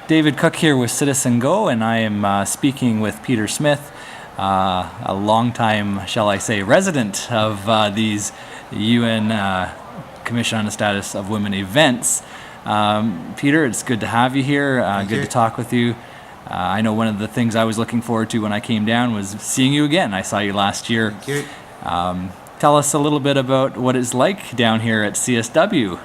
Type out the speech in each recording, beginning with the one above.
David Cooke here with Citizen Go, and I am speaking with Peter Smith, a longtime, shall I say, resident of these UN Commission on the Status of Women events. Peter, it's good to have you here. Good to talk with you. I know one of the things I was looking forward to when I came down was seeing you again. I saw you last year. Thank you. Tell us a little bit about what it's like down here at CSW.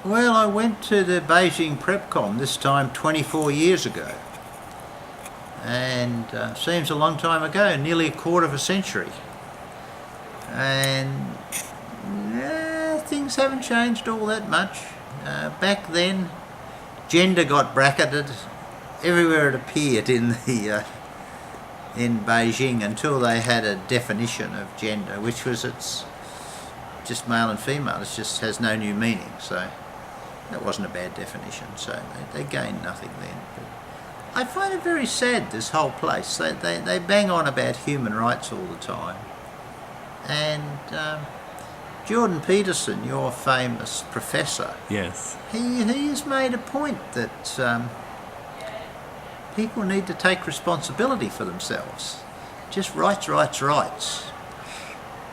Well, I went to the Beijing PrepCom this time 24 years ago, and seems a long time ago, nearly a quarter of a century, and things haven't changed all that much. Back then, gender got bracketed everywhere it appeared in Beijing until they had a definition of gender, which was it's just male and female. It just has no new meaning. So that wasn't a bad definition. So they gained nothing then. But I find it very sad, this whole place. They bang on about human rights all the time. And Jordan Peterson, your famous professor, yes, he has made a point that people need to take responsibility for themselves. Just rights.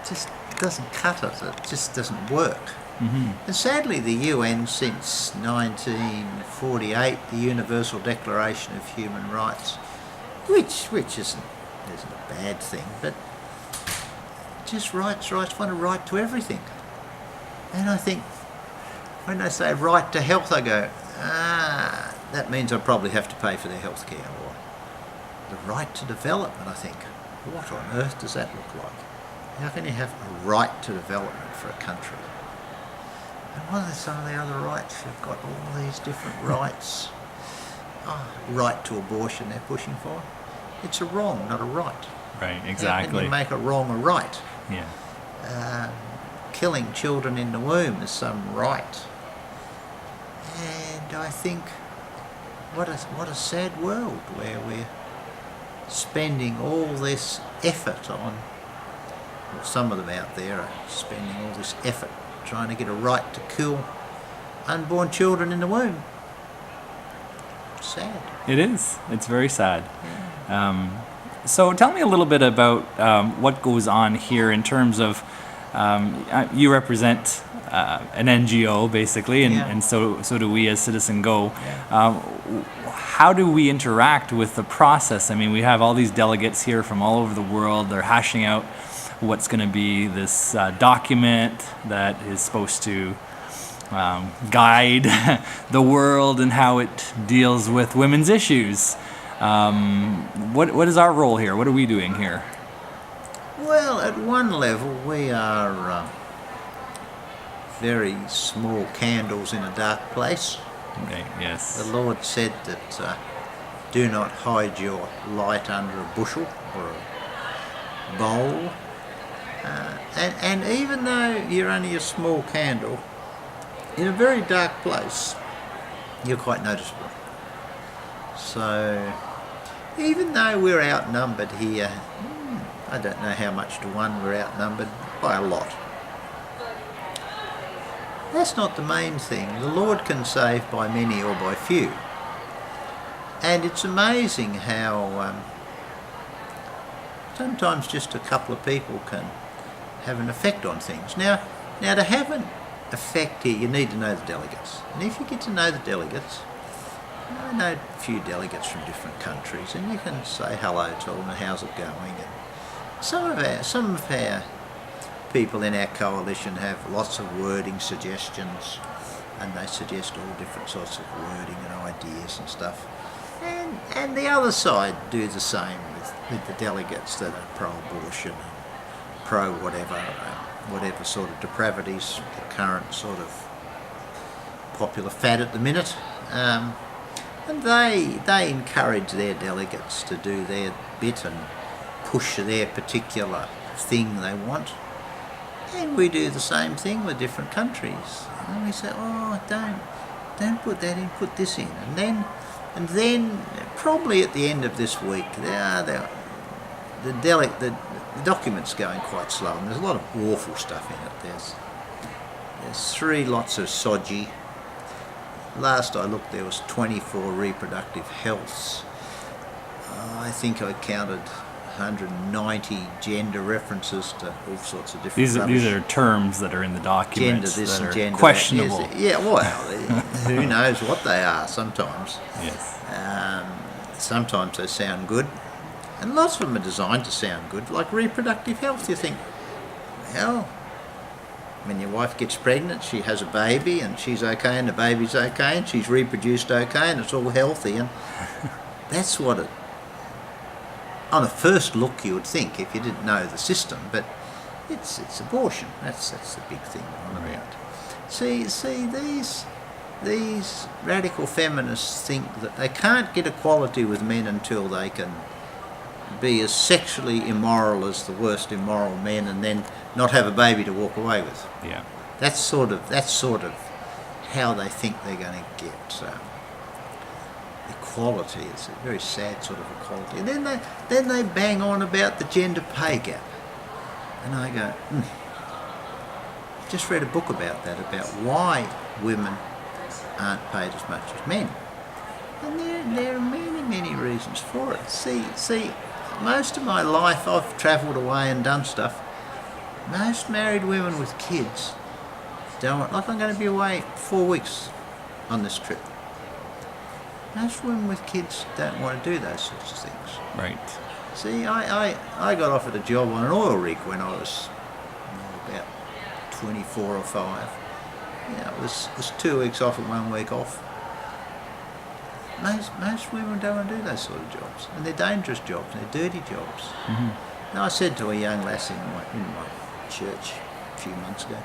Just doesn't cut it. It just doesn't work. Mm-hmm. And sadly, the UN, since 1948, the Universal Declaration of Human Rights, which isn't a bad thing, but just rights, want a right to everything. And I think when they say right to health, I go, that means I probably have to pay for their health care. Or the right to development, I think, what on earth does that look like? How can you have a right to development for a country? And what are some of the other rights? You've got all these different rights. Right to abortion they're pushing for. It's a wrong, not a right. Right, exactly. How can you make a wrong a right? Yeah. Killing children in the womb is some right. And I think, what a sad world where we're spending all this effort on, well, some of them out there are spending all this effort trying to get a right to kill unborn children in the womb. Sad. It is. It's very sad. Yeah. So tell me a little bit about what goes on here in terms of, you represent an NGO basically, and so do we as Citizen Go. Yeah. How do we interact with the process? I mean, we have all these delegates here from all over the world. They're hashing out what's going to be this document that is supposed to guide the world and how it deals with women's issues. What is our role here? What are we doing here? Well, at one level, we are very small candles in a dark place. Okay, yes. The Lord said that do not hide your light under a bushel or a bowl. And even though you're only a small candle, in a very dark place, you're quite noticeable. So, even though we're outnumbered here, I don't know how much to one we're outnumbered, by a lot. That's not the main thing. The Lord can save by many or by few. And it's amazing how sometimes just a couple of people can have an effect on things. Now to have an effect here, you need to know the delegates. And if you get to know the delegates, I know a few delegates from different countries, and you can say hello to them and how's it going. And some of our people in our coalition have lots of wording suggestions, and they suggest all different sorts of wording and ideas and stuff. And the other side do the same with the delegates that are pro-abortion, pro whatever sort of depravities, the current sort of popular fad at the minute. And they encourage their delegates to do their bit and push their particular thing they want. And we do the same thing with different countries. And we say, don't put that in, put this in. And then probably at the end of this week, the document's going quite slow, and there's a lot of awful stuff in it. There's 3 lots of soji, last I looked, there was 24 reproductive healths. I think I counted 190 gender references to all sorts of different These are terms that are in the documents gender this that and are gender questionable. that. Yeah, well, who knows what they are sometimes. Yes. Sometimes they sound good, and lots of them are designed to sound good, like reproductive health. You think, well, when your wife gets pregnant, she has a baby, and she's okay, and the baby's okay, and she's reproduced okay, and it's all healthy, and that's what it, on a first look, you would think if you didn't know the system, but it's abortion. That's the big thing on about. See, these radical feminists think that they can't get equality with men until they can be as sexually immoral as the worst immoral men, and then not have a baby to walk away with. Yeah. That's sort of how they think they're going to get equality. It's a very sad sort of equality. And then they bang on about the gender pay gap, and I go, just read a book about that, about why women aren't paid as much as men, and there are many reasons for it. See, most of my life I've travelled away and done stuff. Most married women with kids don't, like I'm going to be away 4 weeks on this trip. Most women with kids don't want to do those sorts of things. Right. See, I got offered a job on an oil rig when I was about 24 or 5. It was 2 weeks off and 1 week off. Most women don't want to do those sort of jobs, and they're dangerous jobs, and they're dirty jobs. Mm-hmm. And I said to a young lass in my church a few months ago,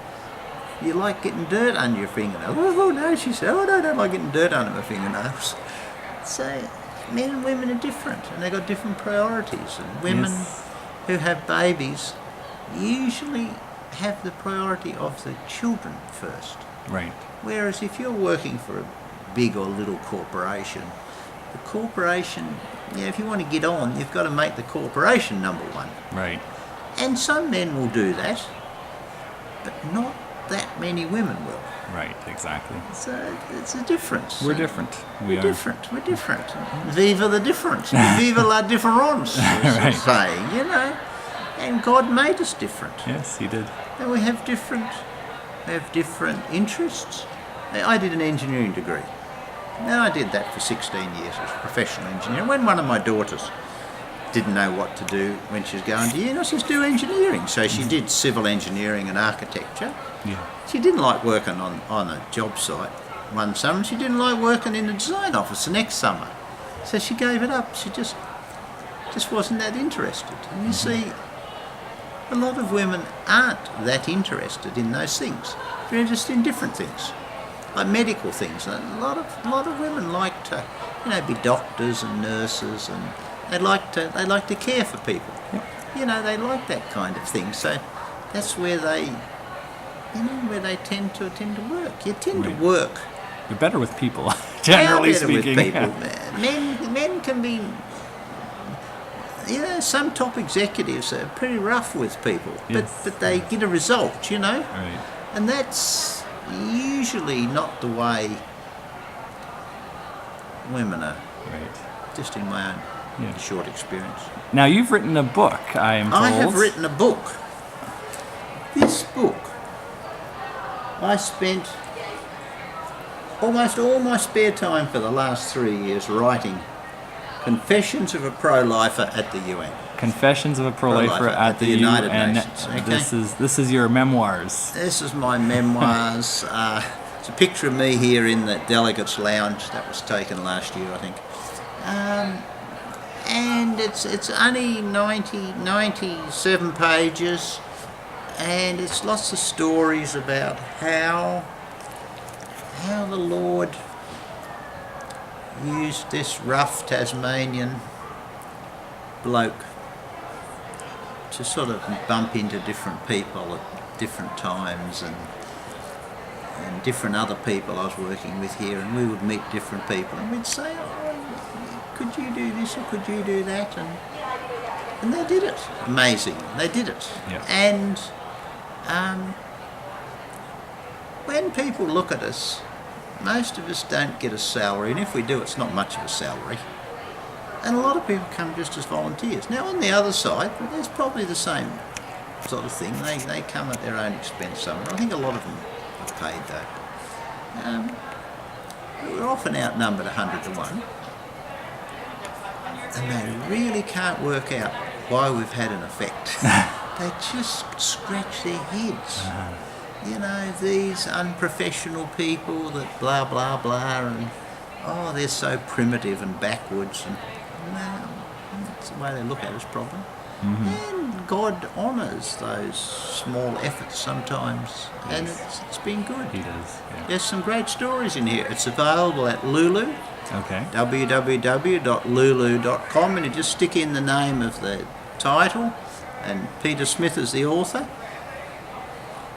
"You like getting dirt under your fingernails?" "Oh no," she said. "Oh no, I don't like getting dirt under my fingernails." So men and women are different, and they've got different priorities. And women who have babies usually have the priority of the children first. Right. Whereas if you're working for a big or little corporation, the corporation, if you want to get on, you've got to make the corporation number one. Right. And some men will do that, but not that many women will. Right, exactly. So it's a difference. We're different. We're different. Viva the difference. Viva la différence, as saying, And God made us different. Yes, He did. And we have different interests. I did an engineering degree. Now I did that for 16 years as a professional engineer. When one of my daughters didn't know what to do when she was going to uni, I said, do engineering. So she did civil engineering and architecture. Yeah. She didn't like working on a job site one summer. She didn't like working in the design office the next summer. So she gave it up. She just wasn't that interested. And you see, a lot of women aren't that interested in those things. They're interested in different things, like medical things. A lot of women like to, be doctors and nurses, and they like to care for people. Yep. They like that kind of thing. So that's where they tend to work. You tend to work. You're better with people, generally speaking. With people. Men can be. Some top executives are pretty rough with people, but they get a result. Right. And that's usually not the way women are. Right. Just in my own short experience. Now you've written a book, I am told. I have written a book. This book, I spent almost all my spare time for the last 3 years writing Confessions of a Pro-Lifer at the UN. Confessions of a Pro-Lifer at the United UN. Nations. Okay? This is your memoirs. This is my memoirs. It's a picture of me here in the Delegates Lounge. That was taken last year, I think. And it's only 97 pages, and it's lots of stories about how the Lord used this rough Tasmanian bloke to sort of bump into different people at different times, and different other people I was working with here, and we would meet different people, and we'd say, could you do this or could you do that? And they did it. Amazing. They did it. Yeah. And when people look at us, most of us don't get a salary, and if we do, it's not much of a salary. And a lot of people come just as volunteers. Now, on the other side, there's probably the same sort of thing. They come at their own expense somewhere. I think a lot of them are paid, though. We're often outnumbered 100 to 1. And they really can't work out why we've had an effect. They just scratch their heads. You know, these unprofessional people that blah, blah, blah, and they're so primitive and backwards. And well, that's the way they look at us, probably. And God honours those small efforts sometimes, and it's been good. He does. Yeah. There's some great stories in here. It's available at Lulu. Okay. www.lulu.com, and you just stick in the name of the title, and Peter Smith is the author.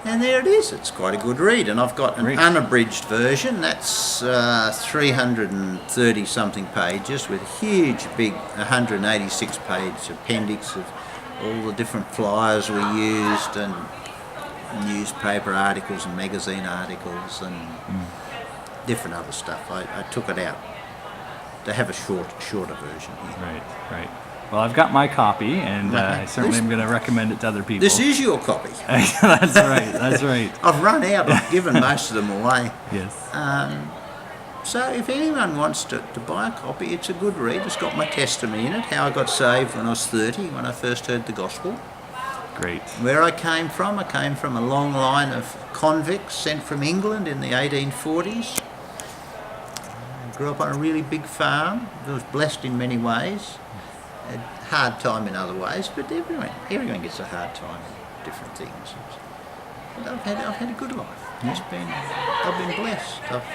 And there it is. It's quite a good read, and I've got an unabridged version. That's 330 something pages with a huge, big 186-page appendix of all the different flyers we used, and newspaper articles and magazine articles and different other stuff. I took it out to have a shorter version here. Right. Well, I've got my copy, and I certainly am going to recommend it to other people. This is your copy. That's right. I've run out. I've given most of them away. Yes. So if anyone wants to buy a copy, it's a good read. It's got my testimony in it, how I got saved when I was 30, when I first heard the gospel. Great. Where I came from a long line of convicts sent from England in the 1840s. I grew up on a really big farm. I was blessed in many ways. A hard time in other ways, but everyone gets a hard time in different things. But I've had a good life. I've been blessed. I've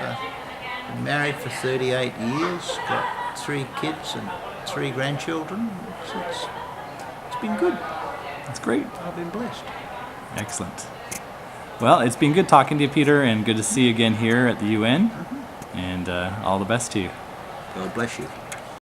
been married for 38 years, got 3 kids and 3 grandchildren. It's been good. That's great. I've been blessed. Excellent. Well, it's been good talking to you, Peter, and good to see you again here at the UN. And all the best to you. God bless you.